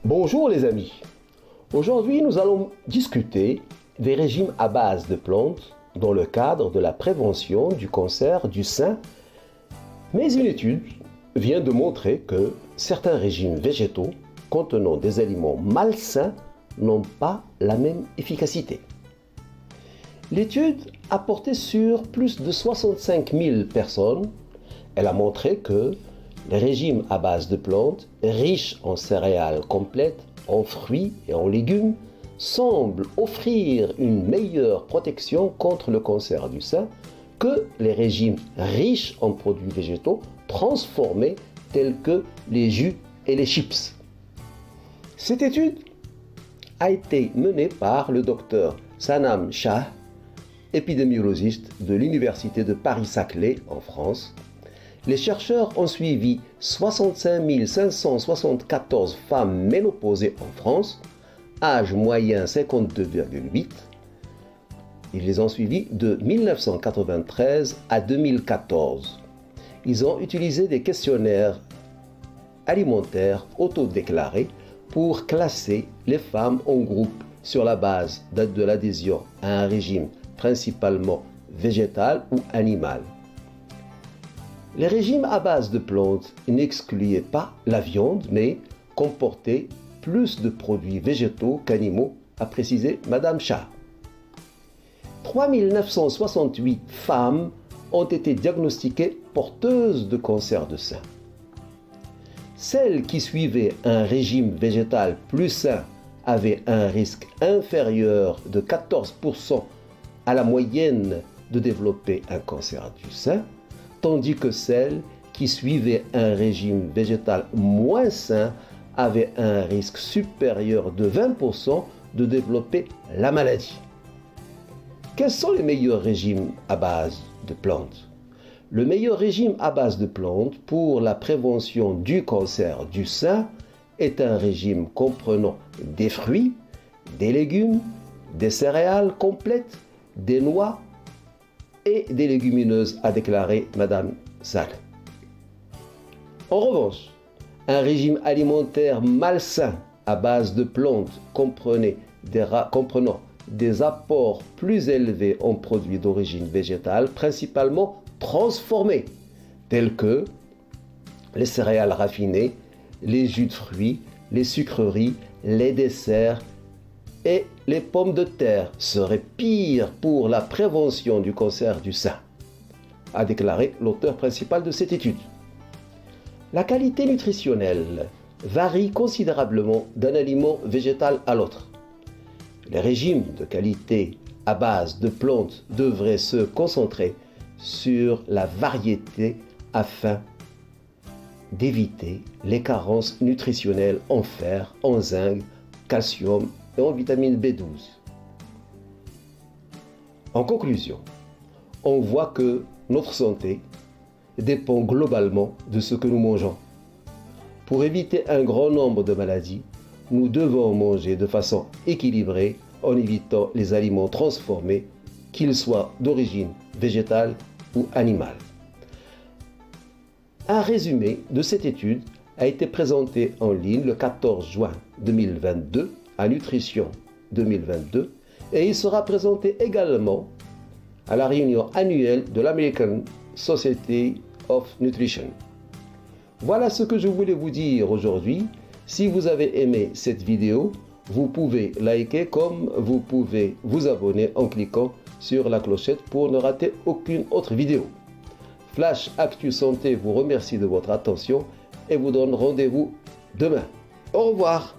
Bonjour les amis. Aujourd'hui, nous allons discuter des régimes à base de plantes dans le cadre de la prévention du cancer du sein. Mais une étude vient de montrer que certains régimes végétaux contenant des aliments malsains n'ont pas la même efficacité. L'étude a porté sur plus de 65 000 personnes. Elle a montré que les régimes à base de plantes, riches en céréales complètes, en fruits et en légumes, semblent offrir une meilleure protection contre le cancer du sein que les régimes riches en produits végétaux transformés tels que les jus et les chips. Cette étude a été menée par le docteur Sanam Shah, épidémiologiste de l'Université de Paris-Saclay en France. Les chercheurs ont suivi 65 574 femmes ménopausées en France, âge moyen 52,8. Ils les ont suivies de 1993 à 2014. Ils ont utilisé des questionnaires alimentaires autodéclarés pour classer les femmes en groupe sur la base de l'adhésion à un régime principalement végétal ou animal. Les régimes à base de plantes n'excluaient pas la viande, mais comportaient plus de produits végétaux qu'animaux, a précisé Madame Shah. 3 968 femmes ont été diagnostiquées porteuses de cancer de sein. Celles qui suivaient un régime végétal plus sain avaient un risque inférieur de 14% à la moyenne de développer un cancer du sein, tandis que celles qui suivaient un régime végétal moins sain avaient un risque supérieur de 20% de développer la maladie. Quels sont les meilleurs régimes à base de plantes? Le meilleur régime à base de plantes pour la prévention du cancer du sein est un régime comprenant des fruits, des légumes, des céréales complètes, des noix et des légumineuses, a déclaré Madame Sall. En revanche, un régime alimentaire malsain à base de plantes comprenant des apports plus élevés en produits d'origine végétale, principalement transformés, tels que les céréales raffinées, les jus de fruits, les sucreries, les desserts et les pommes de terre seraient pires pour la prévention du cancer du sein, a déclaré l'auteur principal de cette étude. La qualité nutritionnelle varie considérablement d'un aliment végétal à l'autre. Les régimes de qualité à base de plantes devraient se concentrer sur la variété afin d'éviter les carences nutritionnelles en fer, en zinc, calcium et en vitamine B12. En conclusion, on voit que notre santé dépend globalement de ce que nous mangeons. Pour éviter un grand nombre de maladies, nous devons manger de façon équilibrée en évitant les aliments transformés, qu'ils soient d'origine végétale ou animale. Un résumé de cette étude a été présenté en ligne le 14 juin 2022 à Nutrition 2022 et il sera présenté également à la réunion annuelle de l'American Society of Nutrition. Voilà ce que je voulais vous dire aujourd'hui. Si vous avez aimé cette vidéo, vous pouvez liker comme vous pouvez vous abonner en cliquant sur la clochette pour ne rater aucune autre vidéo. Flash Actu Santé vous remercie de votre attention et vous donne rendez-vous demain. Au revoir.